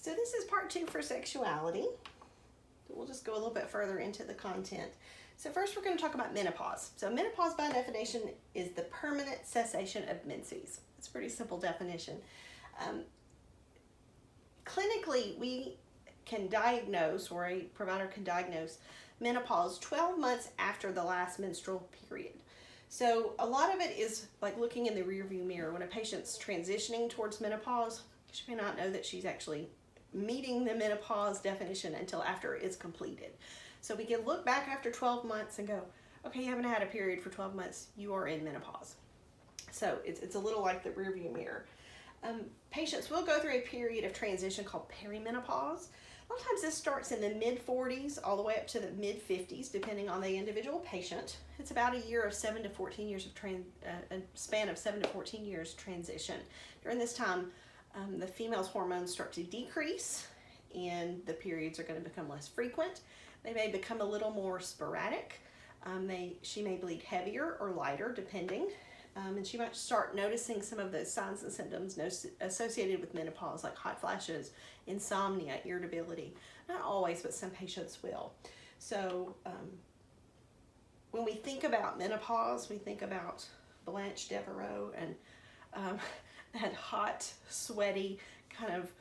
So this is part 2 for sexuality. We'll just go a little bit further into the content. So first we're going to talk about menopause. So menopause by definition is the permanent cessation of menses. It's a pretty simple definition. Clinically, we can diagnose, or a provider can diagnose, menopause 12 months after the last menstrual period. So a lot of it is like looking in the rearview mirror. When a patient's transitioning towards menopause, she may not know that she's actually meeting the menopause definition until after it's completed. So we can look back after 12 months and go, okay, you haven't had a period for 12 months, you are in menopause. So it's a little like the rearview mirror. Patients will go through a period of transition called perimenopause. A lot of times this starts in the mid-40s all the way up to the mid-50s, depending on the individual patient. It's about a year of 7 to 14 years of a span of 7 to 14 years transition. During this time, the female's hormones start to decrease, and the periods are going to become less frequent. They may become a little more sporadic. She may bleed heavier or lighter, depending. And she might start noticing some of those signs and symptoms associated with menopause, like hot flashes, insomnia, irritability. Not always, but some patients will. So when we think about menopause, we think about Blanche Devereaux and that hot, sweaty, kind of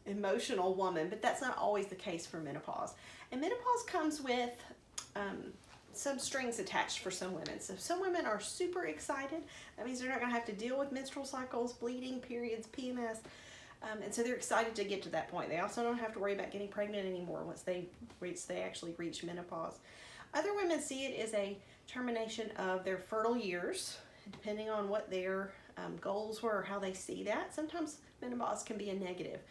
emotional woman, but that's not always the case for menopause. And menopause comes with some strings attached for some women. So some women are super excited. That means they're not going to have to deal with menstrual cycles, bleeding, periods, PMS. And so they're excited to get to that point. They also don't have to worry about getting pregnant anymore once they actually reach menopause. Other women see it as a termination of their fertile years, depending on what their goals were or how they see that. Sometimes menopause can be a negative.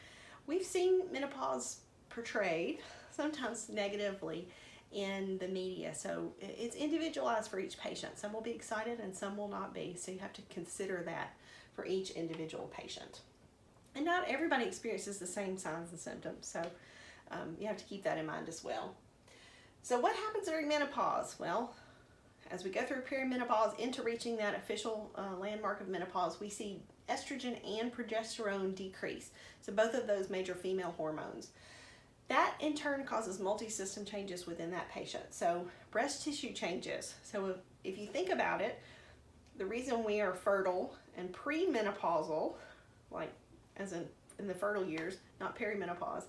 We've seen menopause portrayed, sometimes negatively, in the media. So it's individualized for each patient. Some will be excited and some will not be. So you have to consider that for each individual patient. And not everybody experiences the same signs and symptoms. So you have to keep that in mind as well. So what happens during menopause? Well, as we go through perimenopause into reaching that official landmark of menopause, we see estrogen and progesterone decrease. So both of those major female hormones. That in turn causes multi-system changes within that patient. So breast tissue changes. So if you think about it, the reason we are fertile and premenopausal, like as in the fertile years, not perimenopause,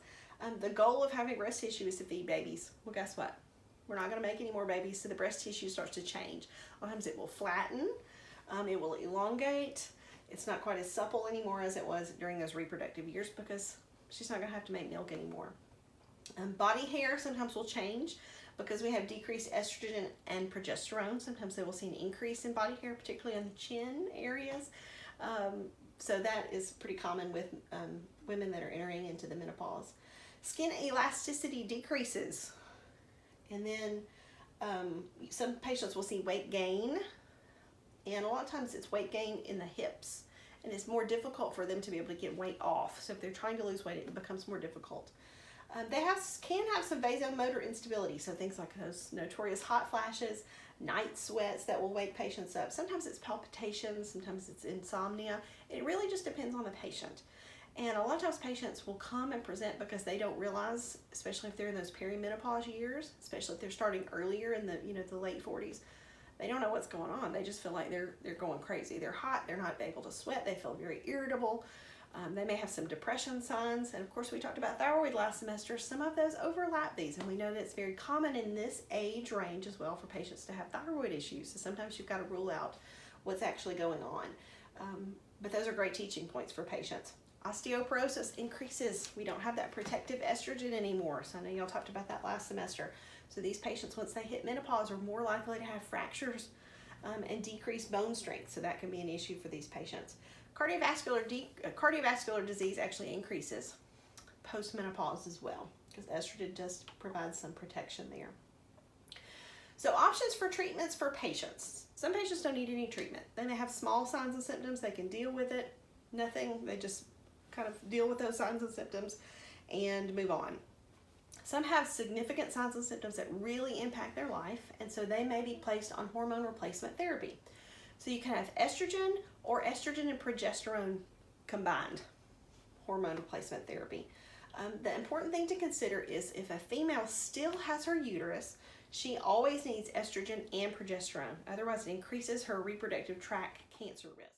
the goal of having breast tissue is to feed babies. Well, guess what? We're not going to make any more babies, so the breast tissue starts to change. A lot of times it will flatten, it will elongate. It's not quite as supple anymore as it was during those reproductive years because she's not going to have to make milk anymore. Body hair sometimes will change because we have decreased estrogen and progesterone. Sometimes they will see an increase in body hair, particularly on the chin areas. So that is pretty common with women that are entering into the menopause. Skin elasticity decreases. And then some patients will see weight gain. And a lot of times it's weight gain in the hips. And it's more difficult for them to be able to get weight off. So if they're trying to lose weight, it becomes more difficult. They can have some vasomotor instability, so things like those notorious hot flashes, night sweats that will wake patients up. Sometimes it's palpitations, sometimes it's insomnia. It really just depends on the patient. And a lot of times patients will come and present because they don't realize, especially if they're in those perimenopause years, especially if they're starting earlier in the late 40s, they don't know what's going on. They just feel like they're going crazy. They're hot, they're not able to sweat, they feel very irritable. They may have some depression signs, and of course we talked about thyroid last semester. Some of those overlap these, and we know that it's very common in this age range as well for patients to have thyroid issues. So sometimes you've got to rule out what's actually going on. But those are great teaching points for patients. Osteoporosis increases. We don't have that protective estrogen anymore. So I know y'all talked about that last semester. So these patients, once they hit menopause, are more likely to have fractures and decreased bone strength. So that can be an issue for these patients. Cardiovascular disease actually increases post-menopause as well because estrogen does provide some protection there. So options for treatments for patients. Some patients don't need any treatment. They may have small signs and symptoms. They can deal with it. Nothing. They just kind of deal with those signs and symptoms and move on. Some have significant signs and symptoms that really impact their life, and so they may be placed on hormone replacement therapy. So you can have estrogen or estrogen and progesterone combined. hormone replacement therapy. The important thing to consider is if a female still has her uterus, she always needs estrogen and progesterone. Otherwise, it increases her reproductive tract cancer risk.